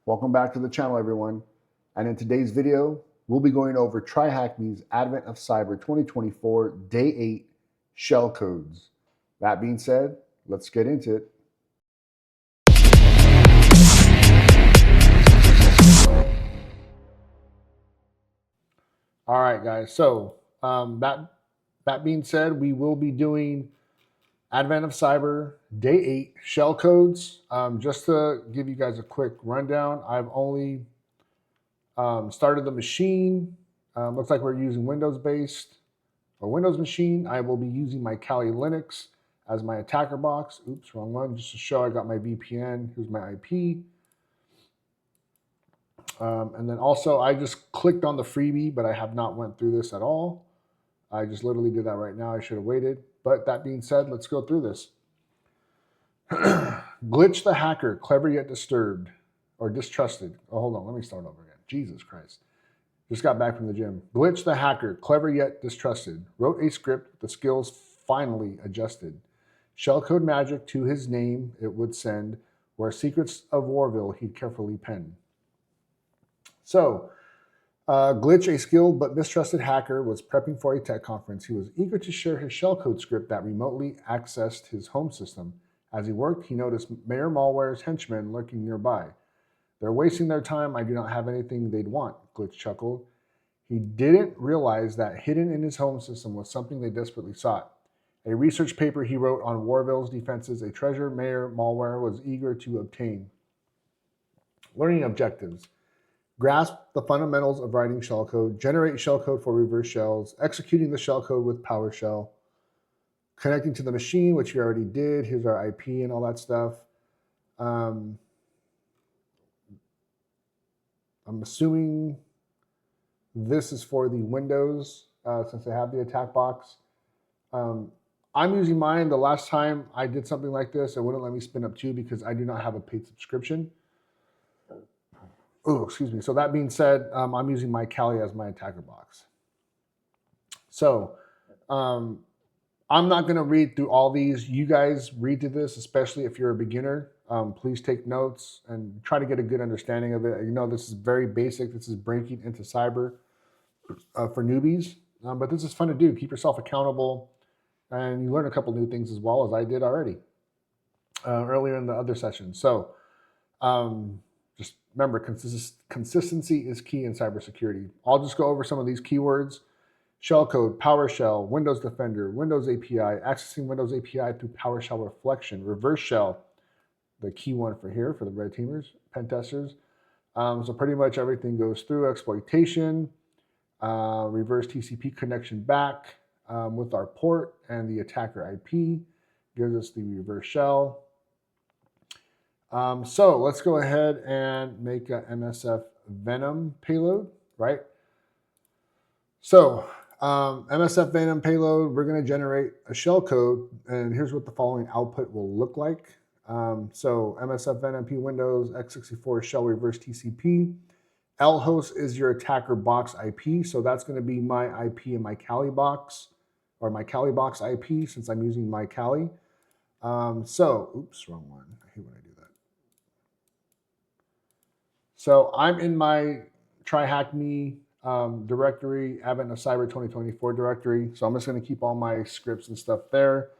Welcome back to the channel, everyone. And in today's video, we'll be going over TryHackMe's Advent of Cyber 2024 Day 8 shellcodes. That being said, let's get into it. All right, guys. So that being said, we will be doing Advent of Cyber Day 8 shellcodes. Just to give you guys a quick rundown, I've only started the machine. Looks like we're using Windows-based or Windows machine. I will be using my Kali Linux as my attacker box. Oops, wrong one. Just to show I got my VPN. Here's my IP. And then also I just clicked on the freebie, but I have not went through this at all. I just literally did that right now. I should have waited. But that being said, let's go through this. Glitch the hacker, clever yet disturbed or distrusted. Oh, hold on. Let me start over again. Jesus Christ. Just got back from the gym. Glitch the hacker, clever yet distrusted. Wrote a script with the skills finally adjusted. Shellcode magic to his name it would send, where secrets of Warville he'd carefully pen. So, Glitch, a skilled but mistrusted hacker, was prepping for a tech conference. He was eager to share his shellcode script that remotely accessed his home system. As he worked, he noticed Mayor Malware's henchmen lurking nearby. They're wasting their time. I do not have anything they'd want, Glitch chuckled. He didn't realize that hidden in his home system was something they desperately sought. A research paper he wrote on Warville's defenses, a treasure Mayor Malware was eager to obtain. Learning objectives. Grasp the fundamentals of writing shellcode, generate shellcode for reverse shells, executing the shellcode with PowerShell, connecting to the machine, which we already did. Here's our IP and all that stuff. I'm assuming this is for the Windows, since I have the attack box. I'm using mine. The last time I did something like this, it wouldn't let me spin up two because I do not have a paid subscription. Oh, excuse me. So that being said, I'm using my Kali as my attacker box. So I'm not going to read through all these. You guys read through this, especially if you're a beginner. Please take notes and try to get a good understanding of it. You know, this is very basic. This is breaking into cyber for newbies. But this is fun to do. Keep yourself accountable. And you learn a couple new things as well, as I did already earlier in the other session. So just remember, consistency is key in cybersecurity. I'll just go over some of these keywords. Shellcode, PowerShell, Windows Defender, Windows API, accessing Windows API through PowerShell reflection, reverse shell, the key one for here for the red teamers, pen testers. So pretty much everything goes through. Exploitation, reverse TCP connection back with our port and the attacker IP gives us the reverse shell. So let's go ahead and make a MSF Venom payload, right? So MSF Venom payload, we're going to generate a shellcode, and here's what the following output will look like. So MSF Venom P Windows x64 shell reverse TCP. lhost is your attacker box IP, so that's going to be my IP in my Kali box, or my Kali box IP, since I'm using my Kali. Oops, wrong one. I hate when I do that. So I'm in my TryHackMe directory, Advent of Cyber 2024 directory. So I'm just going to keep all my scripts and stuff there.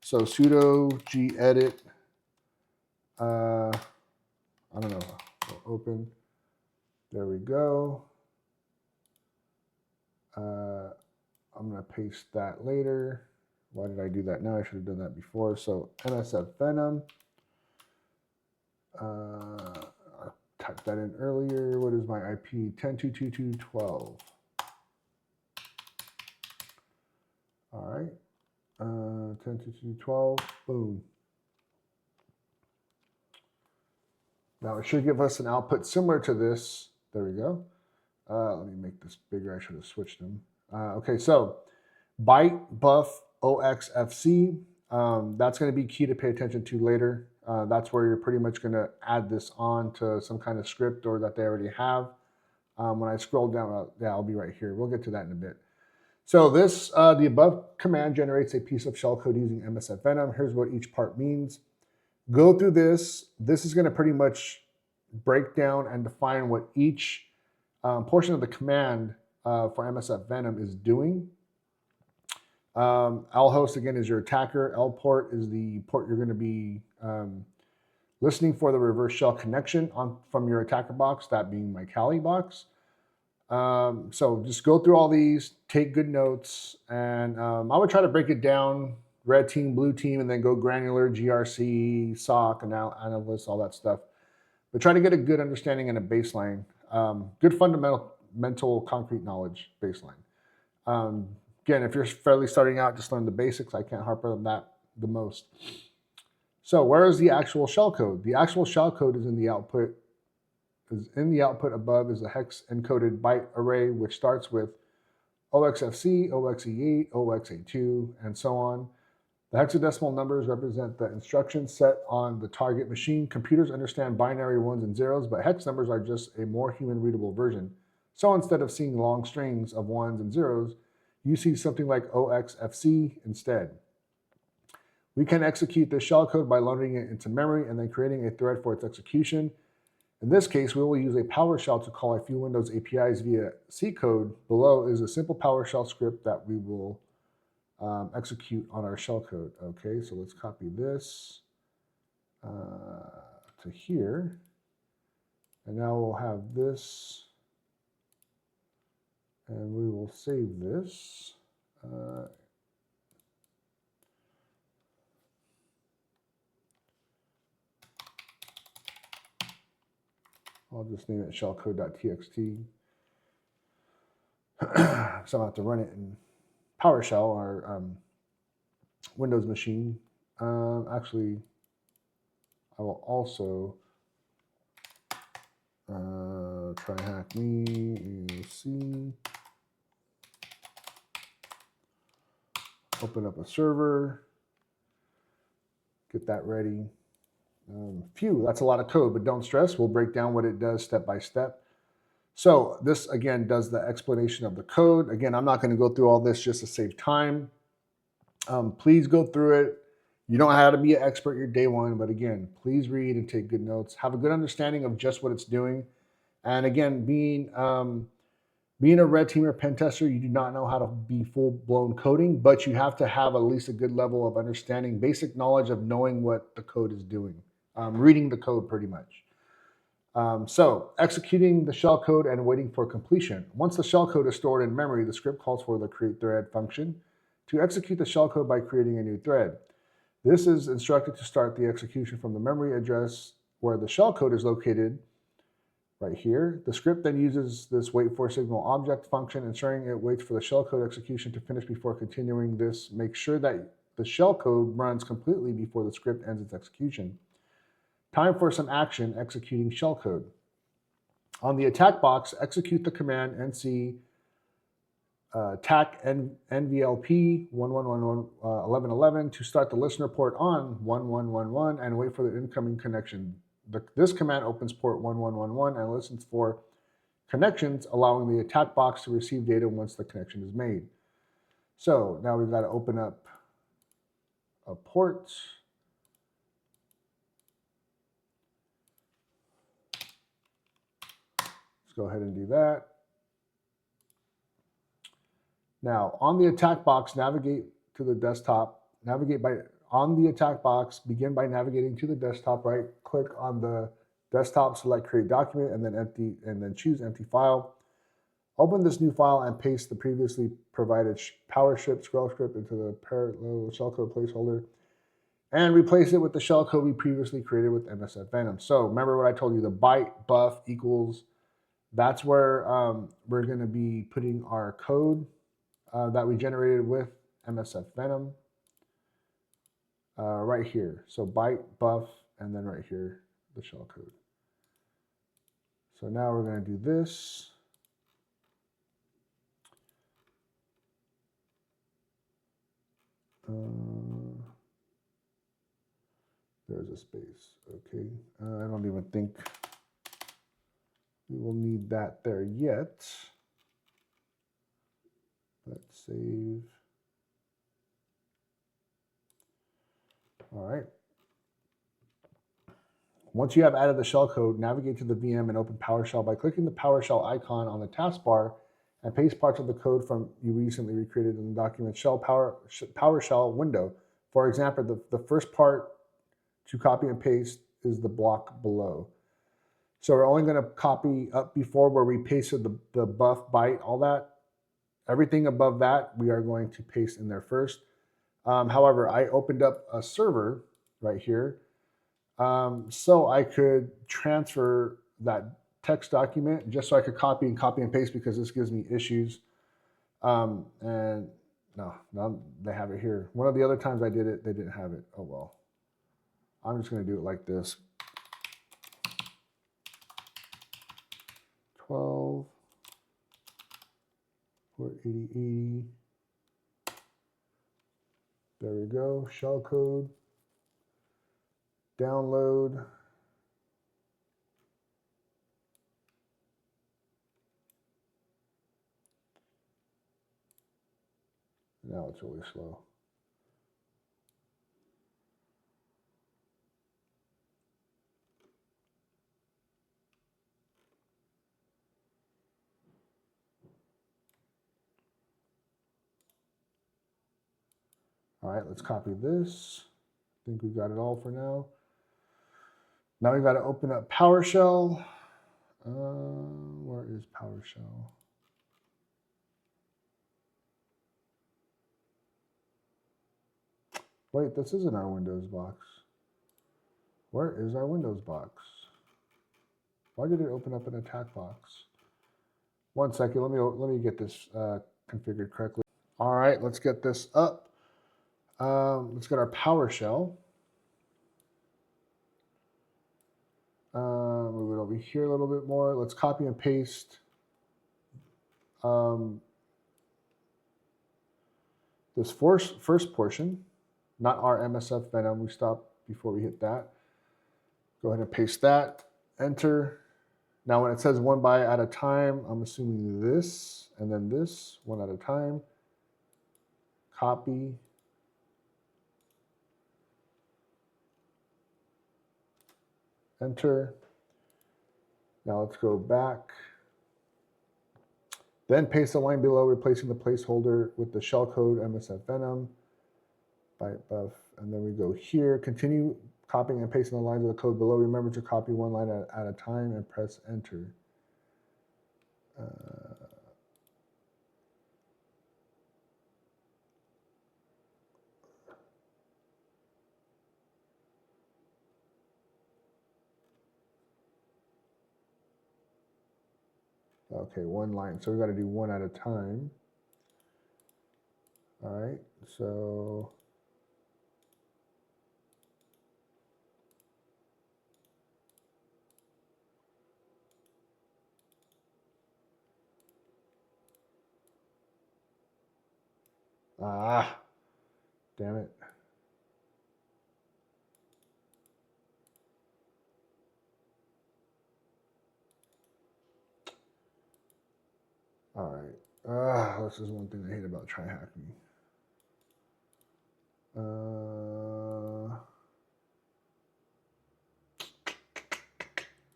So sudo gedit, I don't know, open. There we go. I'm going to paste that later. Why did I do that now? I should have done that before. So MSF Venom. Typed that in earlier. What is my IP? 10.222.12. All right. 10.222.12. Boom. Now it should give us an output similar to this. There we go. Let me make this bigger. I should have switched them. Okay, so byte buff OXFC. That's going to be key to pay attention to later. That's where you're pretty much going to add this on to some kind of script or that they already have. When I scroll down, I'll be right here. We'll get to that in a bit. So this, the above command generates a piece of shellcode using MSF Venom. Here's what each part means. Go through this. This is going to pretty much break down and define what each portion of the command for MSF Venom is doing. Lhost, again, is your attacker. Lport is the port you're going to be listening for the reverse shell connection from your attacker box, that being my Kali box. So just go through all these, take good notes, and I would try to break it down, red team, blue team, and then go granular, GRC, SOC, analyst, all that stuff. But try to get a good understanding and a baseline, good fundamental, mental, concrete knowledge baseline. Again, if you're fairly starting out, just learn the basics. I can't harp on that the most. So where is the actual shellcode? The actual shellcode is in the output. Above is a hex encoded byte array, which starts with OXFC, OXE8, OXA2, and so on. The hexadecimal numbers represent the instruction set on the target machine. Computers understand binary ones and zeros, but hex numbers are just a more human-readable version. So instead of seeing long strings of ones and zeros, you see something like OXFC instead. We can execute this shellcode by loading it into memory and then creating a thread for its execution. In this case, we will use a PowerShell to call a few Windows APIs via C code. Below is a simple PowerShell script that we will execute on our shellcode. Okay, so let's copy this to here. And now we'll have this, and we will save this. I'll just name it shellcode.txt. So I'll have to run it in PowerShell, our Windows machine. Actually, I will also TryHackMe C. Open up a server. Get that ready. Phew, that's a lot of code, but don't stress. We'll break down what it does step by step. So this, again, does the explanation of the code. Again, I'm not going to go through all this just to save time. Please go through it. You don't have to be an expert your day one, but again, please read and take good notes. Have a good understanding of just what it's doing. And again, being a red teamer pen tester, you do not know how to be full-blown coding, but you have to have at least a good level of understanding, basic knowledge of knowing what the code is doing, reading the code pretty much. So executing the shellcode and waiting for completion. Once the shellcode is stored in memory, the script calls for the create thread function to execute the shellcode by creating a new thread. This is instructed to start the execution from the memory address where the shellcode is located, right here. The script then uses this wait for signal object function, ensuring it waits for the shellcode execution to finish before continuing this. Make sure that the shellcode runs completely before the script ends its execution. Time for some action executing shellcode. On the attack box, execute the command nc tac nvlp 1111 to start the listener port on 1111 and wait for the incoming connection. This command opens port 1111 and listens for connections, allowing the attack box to receive data once the connection is made. So now we've got to open up a port. Let's go ahead and do that. Now, on the attack box, navigate to the desktop. On the attack box, begin by navigating to the desktop. Right click on the desktop, select create document, and then choose empty file. Open this new file and paste the previously provided PowerShell scroll script into the parallel shellcode placeholder, and replace it with the shellcode we previously created with MSF Venom. So remember what I told you: the byte buff equals. That's where we're going to be putting our code that we generated with MSF Venom right here. So byte, buff, and then right here, the shellcode. So now we're going to do this. There's a space, okay. I don't even think we will need that there yet. Let's save. All right. Once you have added the shellcode, navigate to the VM and open PowerShell by clicking the PowerShell icon on the taskbar and paste parts of the code from you recently recreated in the document PowerShell window. For example, the first part to copy and paste is the block below. So we're only going to copy up before where we pasted the buff, byte, all that. Everything above that, we are going to paste in there first. However, I opened up a server right here so I could transfer that text document just so I could copy and paste because this gives me issues. And no, they have it here. One of the other times I did it, they didn't have it. Oh well. I'm just going to do it like this. 12, 480E. There we go. Shellcode. Download. Now it's really slow. All right, let's copy this. I think we got it all for now. Now we've got to open up PowerShell. Where is PowerShell? Wait, this isn't our Windows box. Where is our Windows box? Why did it open up an attack box? 1 second, let me get this configured correctly. All right, let's get this up. Let's get our PowerShell. Move it over here a little bit more. Let's copy and paste this first portion, not our MSF Venom. We stopped before we hit that. Go ahead and paste that. Enter. Now when it says 1 byte at a time, I'm assuming this and then this, 1 at a time. Copy. Enter. Now let's go back. Then paste the line below, replacing the placeholder with the shellcode MSF Venom. Byte buff. And then we go here. Continue copying and pasting the lines of the code below. Remember to copy 1 line at a time and press enter. Okay, 1 line. So we got to do 1 at a time. All right, so damn it. All right. This is one thing I hate about TryHackMe.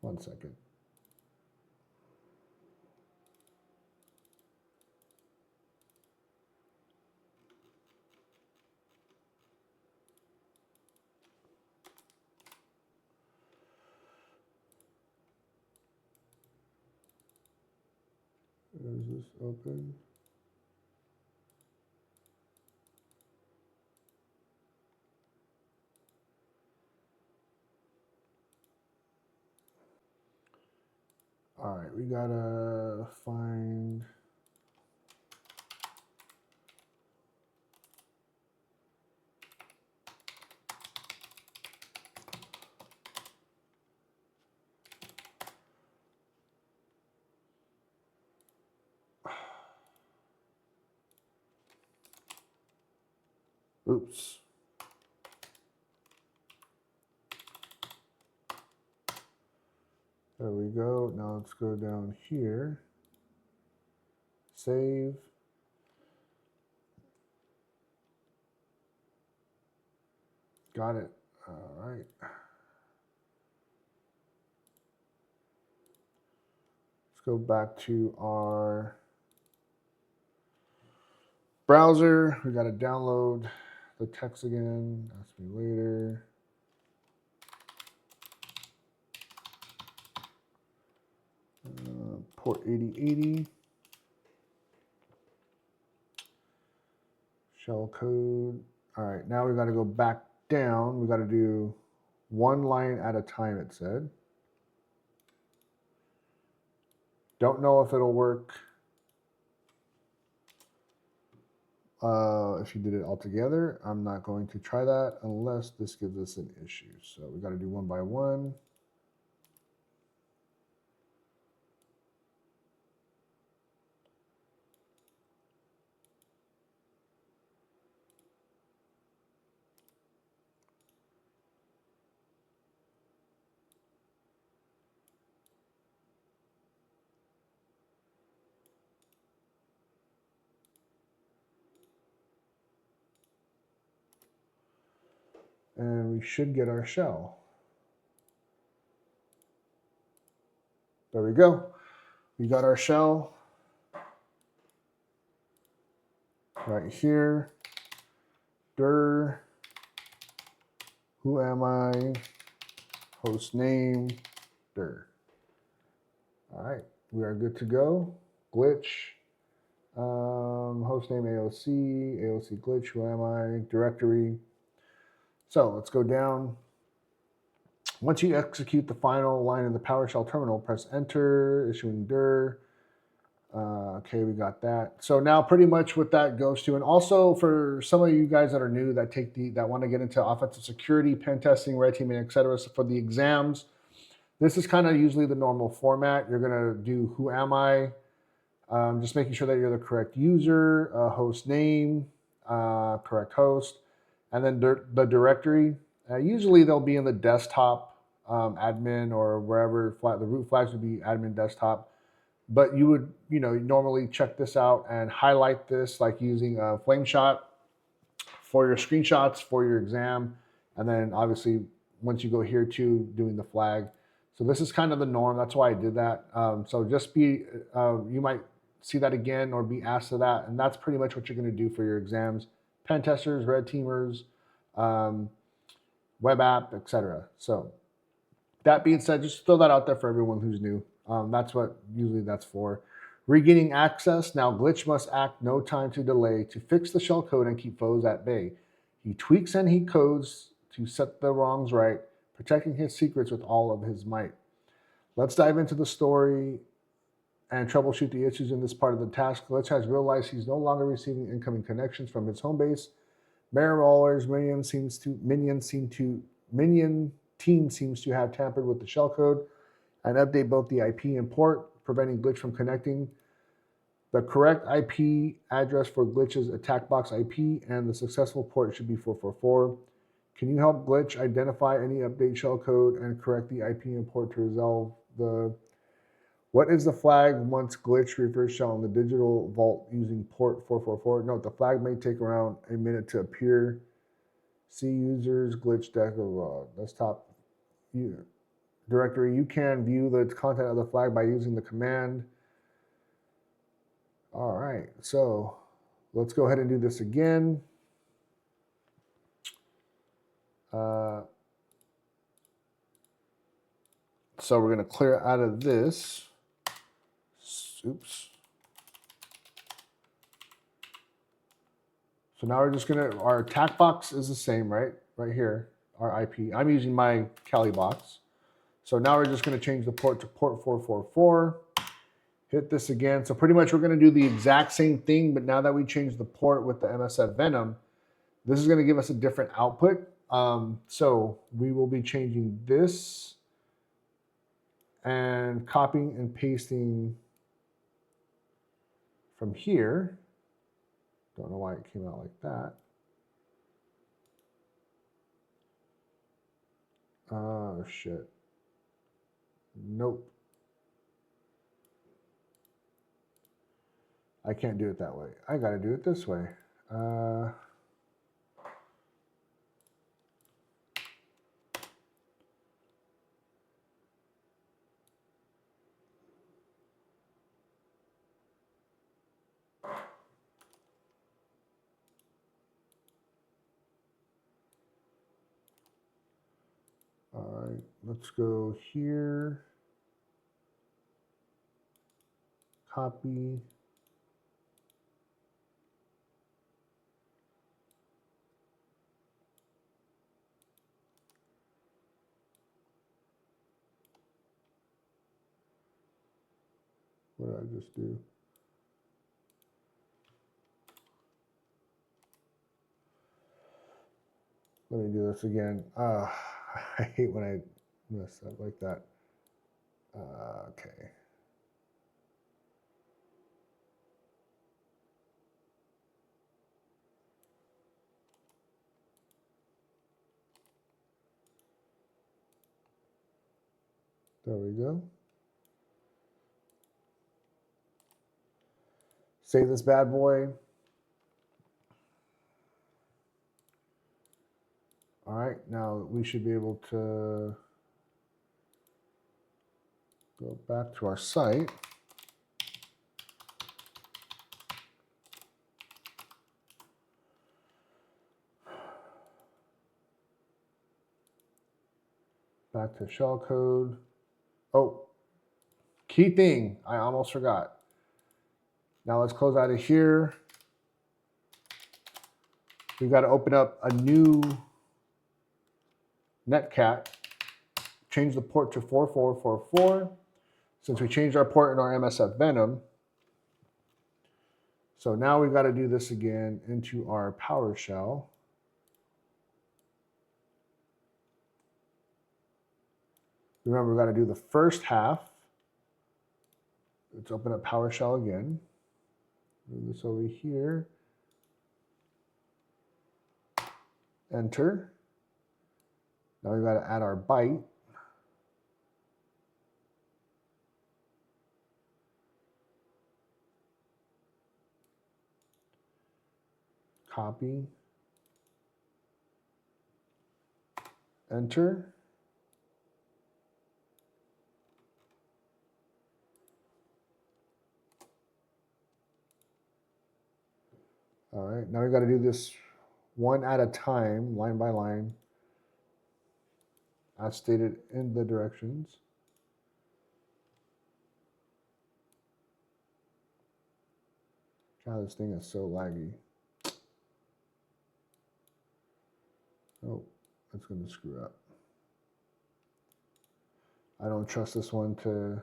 1 second. Is this open? All right, we gotta find. Oops. There we go. Now let's go down here. Save. Got it. All right. go back to our browser. We got to download the text again. Ask me later. Port 8080. Shellcode. All right, now we got to go back down. We got to do one line at a time, it said. Don't know if it'll work if you did it all together. I'm not going to try that unless this gives us an issue. So we got to do one by one. And we should get our shell. There we go. We got our shell right here. Dir, who am I, host name, dir. All right, we are good to go. Glitch, host name AOC, AOC glitch, who am I, directory. So let's go down. Once you execute the final line in the PowerShell terminal, press enter, issuing dir. Okay, we got that. So now pretty much what that goes to, and also for some of you guys that are new that want to get into offensive security, pen testing, red teaming, etc. So for the exams, this is kind of usually the normal format. You're gonna do who am I, just making sure that you're the correct user, host name, correct host, and then the directory. Usually they'll be in the desktop admin or wherever. The root flags would be admin desktop. But you would, normally check this out and highlight this like using a flame shot for your screenshots for your exam. And then obviously once you go here to doing the flag. So this is kind of the norm. That's why I did that. So just you might see that again or be asked to that. And that's pretty much what you're going to do for your exams. Pen testers, red teamers, web app, etc. So that being said, just throw that out there for everyone who's new. That's what usually that's for. Regaining access. Now Glitch must act no time to delay to fix the shell code and keep foes at bay. He tweaks and he codes to set the wrongs right, protecting his secrets with all of his might. Let's dive into the story and troubleshoot the issues in this part of the task. Glitch has realized he's no longer receiving incoming connections from his home base. Malware's minion team seems to have tampered with the shellcode and update both the IP and port, preventing Glitch from connecting. The correct IP address for Glitch's attack box IP and the successful port should be 444. Can you help Glitch identify any update shellcode and correct the IP and port to resolve the... What is the flag once Glitch reverse shell in the digital vault using port 444? Note, the flag may take around a minute to appear. See users, Glitch deck of desktop directory. You can view the content of the flag by using the command. All right, so let's go ahead and do this again. So we're going to clear out of this. Oops. So now we're just going to, our attack box is the same, right? Right here, our IP. I'm using my Kali box. So now we're just going to change the port to port 444. Hit this again. So pretty much we're going to do the exact same thing, but now that we changed the port with the MSF Venom, this is going to give us a different output. So we will be changing this and copying and pasting from here. Don't know why it came out like that. Oh, shit. Nope. I can't do it that way. I got to do it this way. right, let's go here. Copy. What did I just do? Let me do this again. I hate when I mess up like that. Okay. There we go. Save this bad boy. All right, now we should be able to go back to our site. Back to shellcode. Oh, key thing, I almost forgot. Now let's close out of here. We've got to open up a new netcat, change the port to 4444, since we changed our port in our MSF Venom. So now we've got to do this again into our PowerShell. Remember, we've got to do the first half. Let's open up PowerShell again. Move this over here. Enter. Now we've got to add our byte. Copy. Enter. All right, now we've got to do this one at a time, line by line, as stated in the directions. God, this thing is so laggy. Oh, that's going to screw up. I don't trust this one to,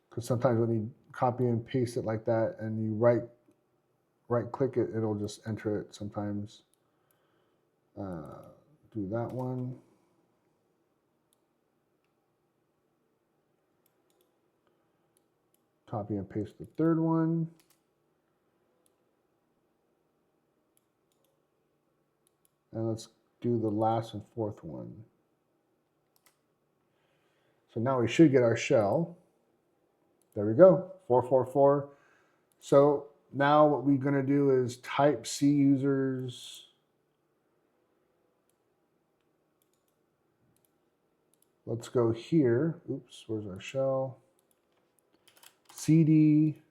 because sometimes when you copy and paste it like that and you right click it, it'll just enter it sometimes. Do that one. Copy and paste the third one. And let's do the last and fourth one. So now we should get our shell. There we go, 444. So now what we're going to do is type C users. Let's go here. Oops, where's our shell? CD.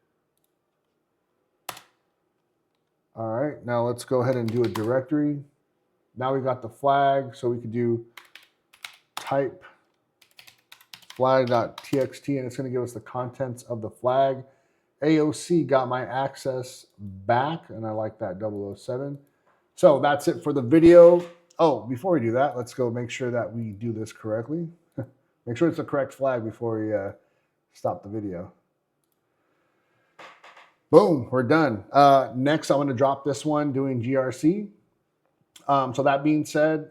All right, now let's go ahead and do a directory. Now we got the flag, so we could do type flag.txt, and it's going to give us the contents of the flag. AOC got my access back, and I like that 007. So that's it for the video. Oh, before we do that, let's go make sure that we do this correctly. Make sure it's the correct flag before we stop the video. Boom, we're done. Next, I'm going to drop this one doing GRC. So that being said,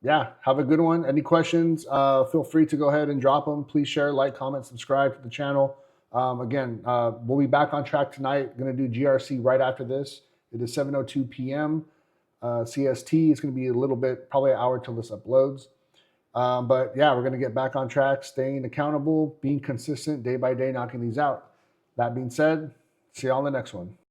yeah, have a good one. Any questions, feel free to go ahead and drop them. Please share, like, comment, subscribe to the channel. Again, we'll be back on track tonight. Going to do GRC right after this. It is 7:02 p.m. CST. It's going to be a little bit, probably an hour till this uploads. But yeah, we're going to get back on track, staying accountable, being consistent day by day, knocking these out. That being said, see you on the next one.